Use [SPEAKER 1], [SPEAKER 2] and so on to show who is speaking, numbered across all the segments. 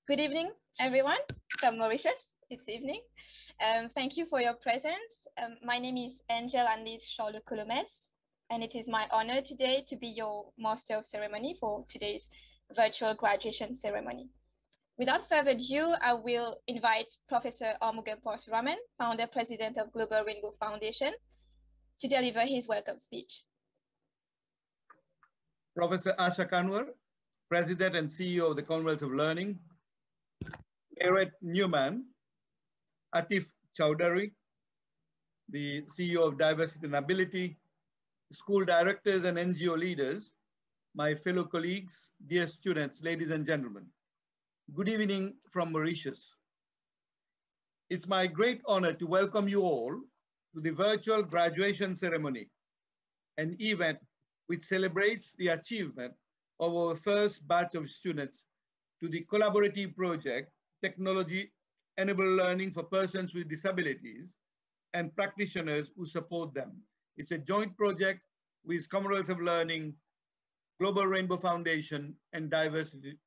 [SPEAKER 1] Good evening, everyone from Mauritius. It's evening. Thank you for your presence. My name is Angel Annelise Charles-Colomes, and it is my honor today to be your Master of Ceremony for today's virtual graduation ceremony. Without further ado, I will invite Professor Armoogum Parsuramen, Founder President of Global Rainbow Foundation, to deliver his welcome speech.
[SPEAKER 2] Professor Asha Kanwar, President and CEO of the Commonwealth of Learning, Eret Newman, Atif Choudhury, the CEO of Diversity and Ability, school directors and NGO leaders, my fellow colleagues, dear students, ladies and gentlemen. Good evening from Mauritius. It's my great honor to welcome you all to the virtual graduation ceremony, an event which celebrates the achievement of our first batch of students to the collaborative project, Technology-Enabled Learning for Persons with Disabilities and practitioners who support them. It's a joint project with Commonwealth of Learning, Global Rainbow Foundation, and Diversity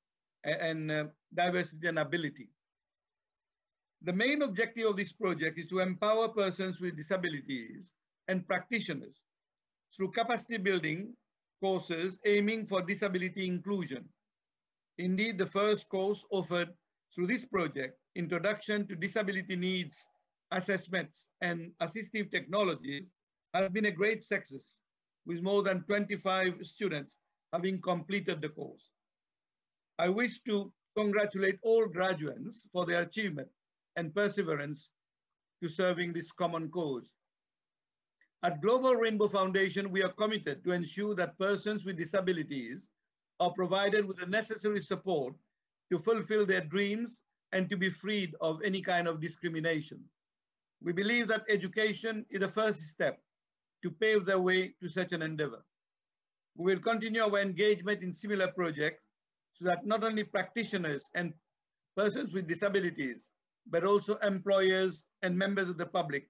[SPEAKER 2] and Ability. The main objective of this project is to empower persons with disabilities and practitioners through capacity building courses aiming for disability inclusion. Indeed, the first course offered through this project, Introduction to Disability Needs Assessments and Assistive Technologies, has been a great success, with more than 25 students having completed the course. I wish to congratulate all graduates for their achievement and perseverance to serving this common cause. At Global Rainbow Foundation, we are committed to ensure that persons with disabilities are provided with the necessary support to fulfill their dreams and to be freed of any kind of discrimination. We believe that education is the first step to pave the way to such an endeavor. We will continue our engagement in similar projects so that not only practitioners and persons with disabilities, but also employers and members of the public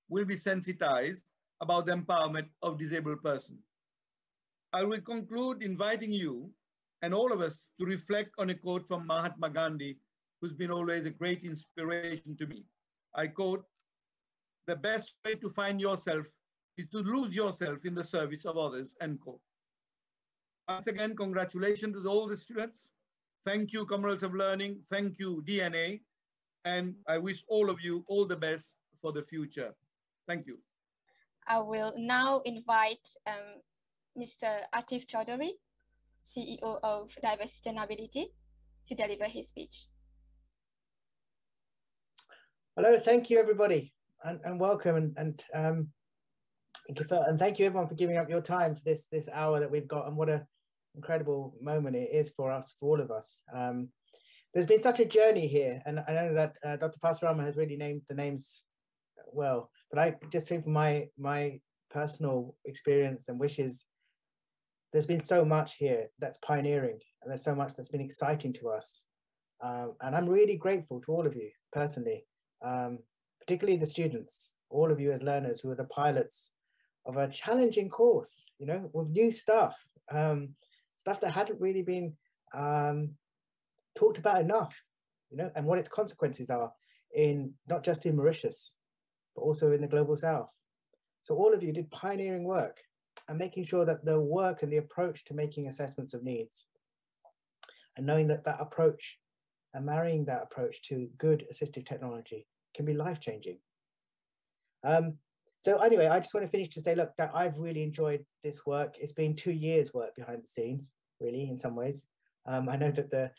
[SPEAKER 2] will be sensitized about the empowerment of disabled persons. I will conclude inviting you and all of us to reflect on a quote from Mahatma Gandhi, who's been always a great inspiration to me. I quote, "The best way to find yourself is to lose yourself in the service of others," end quote. Once again, congratulations to all the students. Thank you, Commonwealth of Learning. Thank you, DNA. And I wish all of you all the best for the future. Thank you.
[SPEAKER 1] I will now invite Mr. Atif Choudhury, CEO of Diversity and Ability, to deliver his speech.
[SPEAKER 3] Hello, thank you everybody, and welcome, and thank you everyone for giving up your time for this hour that we've got, and what an incredible moment it is for us, for all of us. There's been such a journey here, and I know that Dr. Parsuramen has really named the names well, but I just think from my personal experience and wishes, there's been so much here that's pioneering, and there's so much that's been exciting to us. And I'm really grateful to all of you personally, particularly the students, all of you as learners who are the pilots of a challenging course, you know, with new stuff, stuff that hadn't really been talked about enough, you know, and what its consequences are in not just in Mauritius, but also in the global south. So all of you did pioneering work and making sure that the work and the approach to making assessments of needs, and knowing that that approach and marrying that approach to good assistive technology can be life-changing. So anyway, I just want to finish to say, look, that I've really enjoyed this work. It's been 2 years work behind the scenes, really, in some ways. I know that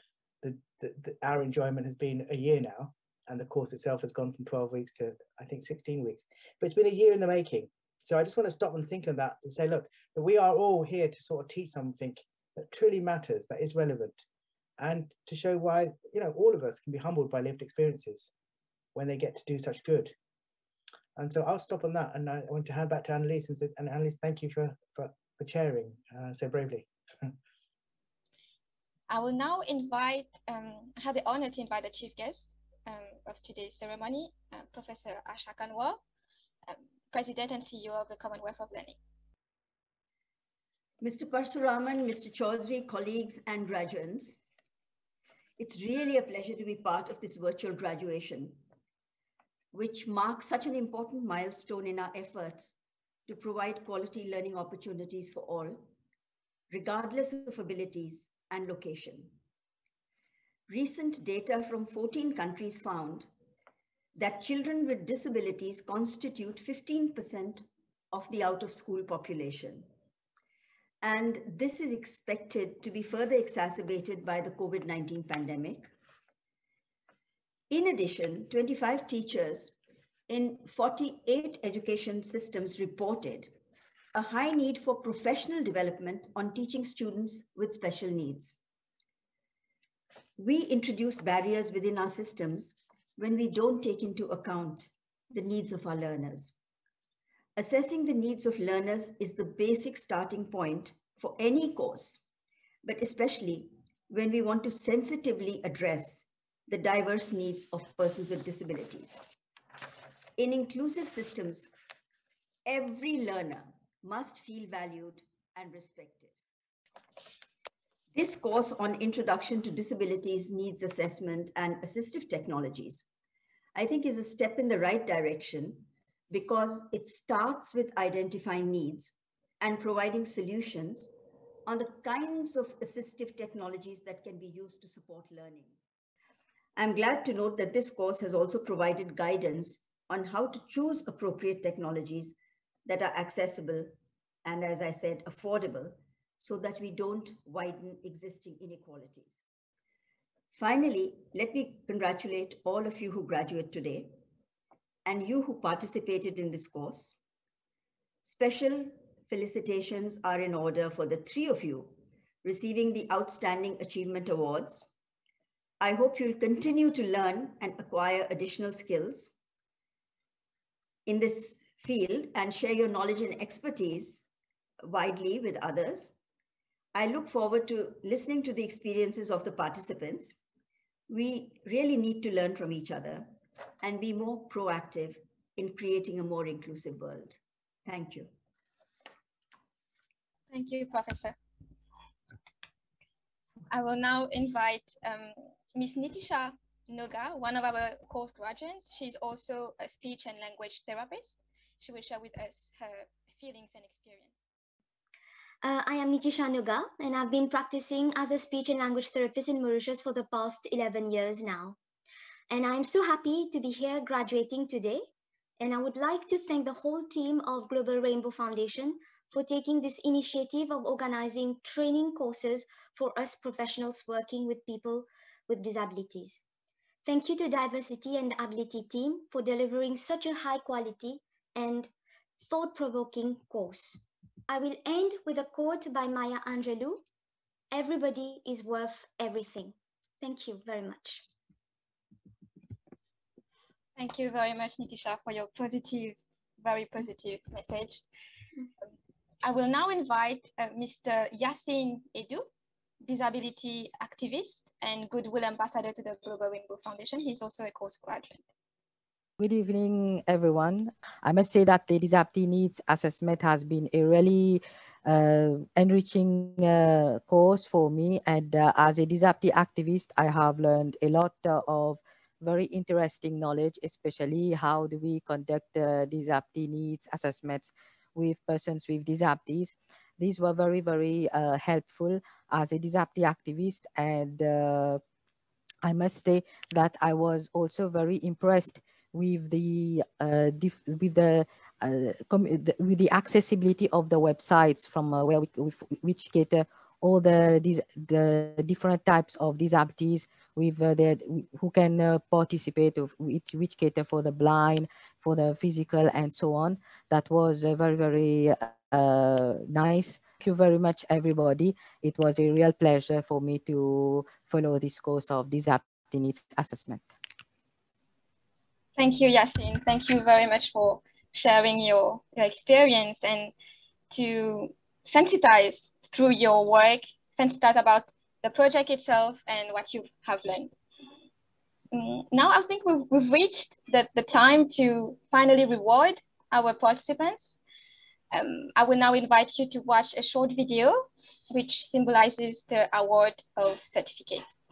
[SPEAKER 3] our enjoyment has been a year now, and the course itself has gone from 12 weeks to, I think, 16 weeks. But it's been a year in the making. So I just want to stop and think of that and say, look, that we are all here to sort of teach something that truly matters, that is relevant, and to show why, you know, all of us can be humbled by lived experiences when they get to do such good. And so I'll stop on that, and I want to hand back to Annelise and say, and Annelise, thank you for chairing so bravely.
[SPEAKER 1] I will now invite, have the honor to invite the chief guest of today's ceremony, Professor Asha Kanwar, President and CEO of the Commonwealth of Learning.
[SPEAKER 4] Mr. Parsuramen, Mr. Choudhury, colleagues and graduates, It's really a pleasure to be part of this virtual graduation, which marks such an important milestone in our efforts to provide quality learning opportunities for all, regardless of abilities and location. Recent data from 14 countries found that children with disabilities constitute 15% of the out-of-school population. And this is expected to be further exacerbated by the COVID-19 pandemic. In addition, 25 teachers in 48 education systems reported a high need for professional development on teaching students with special needs. We introduce barriers within our systems when we don't take into account the needs of our learners. Assessing the needs of learners is the basic starting point for any course, but especially when we want to sensitively address the diverse needs of persons with disabilities. In inclusive systems, every learner must feel valued and respected. This course on Introduction to Disabilities Needs Assessment and Assistive Technologies, I think, is a step in the right direction because it starts with identifying needs and providing solutions on the kinds of assistive technologies that can be used to support learning. I'm glad to note that this course has also provided guidance on how to choose appropriate technologies that are accessible and, as I said, affordable, so that we don't widen existing inequalities. Finally, let me congratulate all of you who graduate today and you who participated in this course. Special felicitations are in order for the 3 of you receiving the Outstanding Achievement Awards. I hope you'll continue to learn and acquire additional skills in this field and share your knowledge and expertise widely with others. I look forward to listening to the experiences of the participants. We really need to learn from each other and be more proactive in creating a more inclusive world. Thank you.
[SPEAKER 1] Thank you, Professor. I will now invite Ms. Nitisha Noga, one of our course graduates. She's also a speech and language therapist. She will share with us her feelings and experience.
[SPEAKER 5] I am Nitisha Noga, and I've been practicing as a speech and language therapist in Mauritius for the past 11 years now. And I'm so happy to be here graduating today. And I would like to thank the whole team of Global Rainbow Foundation for taking this initiative of organizing training courses for us professionals working with people with disabilities. Thank you to Diversity and Ability team for delivering such a high quality and thought-provoking course. I will end with a quote by Maya Angelou: "Everybody is worth everything." Thank you very much.
[SPEAKER 1] Thank you very much, Nitisha, for your positive, very positive message. I will now invite Mr. Yassine Edu, disability activist and goodwill ambassador to the Global Rainbow Foundation. He's also a course graduate.
[SPEAKER 6] Good evening, everyone. I must say that the disability needs assessment has been a really enriching course for me. And as a disability activist, I have learned a lot of very interesting knowledge, especially how do we conduct disability needs assessments with persons with disabilities. These were very, very helpful as a disability activist. And I must say that I was also very impressed with the accessibility of the websites from which cater all the different types of disabilities with who can participate, of which cater for the blind, for the physical, and so on. That was very, very nice. Thank you very much, everybody. It was a real pleasure for me to follow this course of disability needs assessment.
[SPEAKER 1] Thank you, Yassine. Thank you very much for sharing your experience and to sensitize through your work, sensitize about the project itself and what you have learned. Now I think we've reached the time to finally reward our participants. I will now invite you to watch a short video which symbolizes the award of certificates.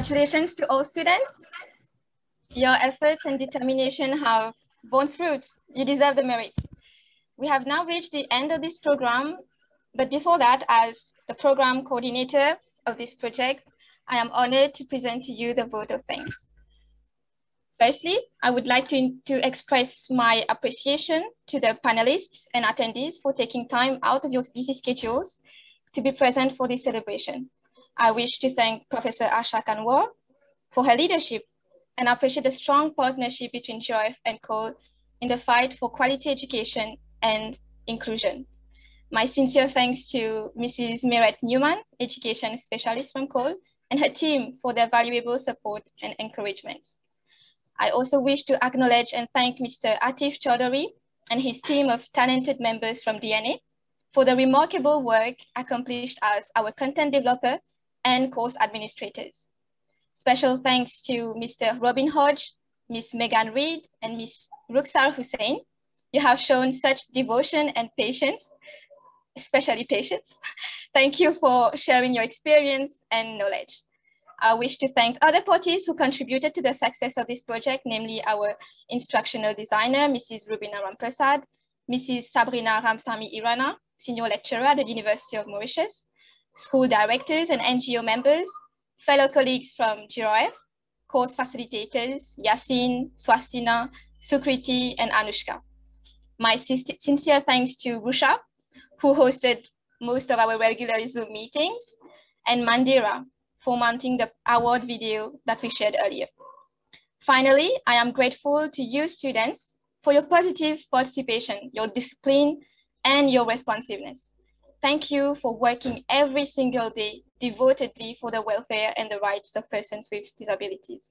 [SPEAKER 1] Congratulations to all students. Your efforts and determination have borne fruits. You deserve the merit. We have now reached the end of this program, but before that, as the program coordinator of this project, I am honored to present to you the vote of thanks. Firstly, I would like to express my appreciation to the panelists and attendees for taking time out of your busy schedules to be present for this celebration. I wish to thank Professor Asha Kanwar for her leadership and appreciate the strong partnership between GRF and COLE in the fight for quality education and inclusion. My sincere thanks to Mrs. Meret Newman, education specialist from COLE, and her team for their valuable support and encouragement. I also wish to acknowledge and thank Mr. Atif Choudhury and his team of talented members from DNA for the remarkable work accomplished as our content developer and course administrators. Special thanks to Mr. Robin Hodge, Ms. Megan Reed, and Ms. Ruksar Hussain. You have shown such devotion and patience, especially patience. Thank you for sharing your experience and knowledge. I wish to thank other parties who contributed to the success of this project, namely our instructional designer, Mrs. Rubina Ramprasad, Mrs. Sabrina Ramsami Irana, senior lecturer at the University of Mauritius, school directors and NGO members, fellow colleagues from GRF, course facilitators, Yasin, Swastina, Sukriti, and Anushka. My sincere thanks to Rusha, who hosted most of our regular Zoom meetings, and Mandira for mounting the award video that we shared earlier. Finally, I am grateful to you students for your positive participation, your discipline, and your responsiveness. Thank you for working every single day devotedly for the welfare and the rights of persons with disabilities.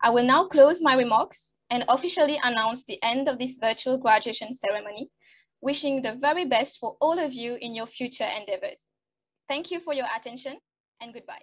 [SPEAKER 1] I will now close my remarks and officially announce the end of this virtual graduation ceremony, wishing the very best for all of you in your future endeavors. Thank you for your attention and goodbye.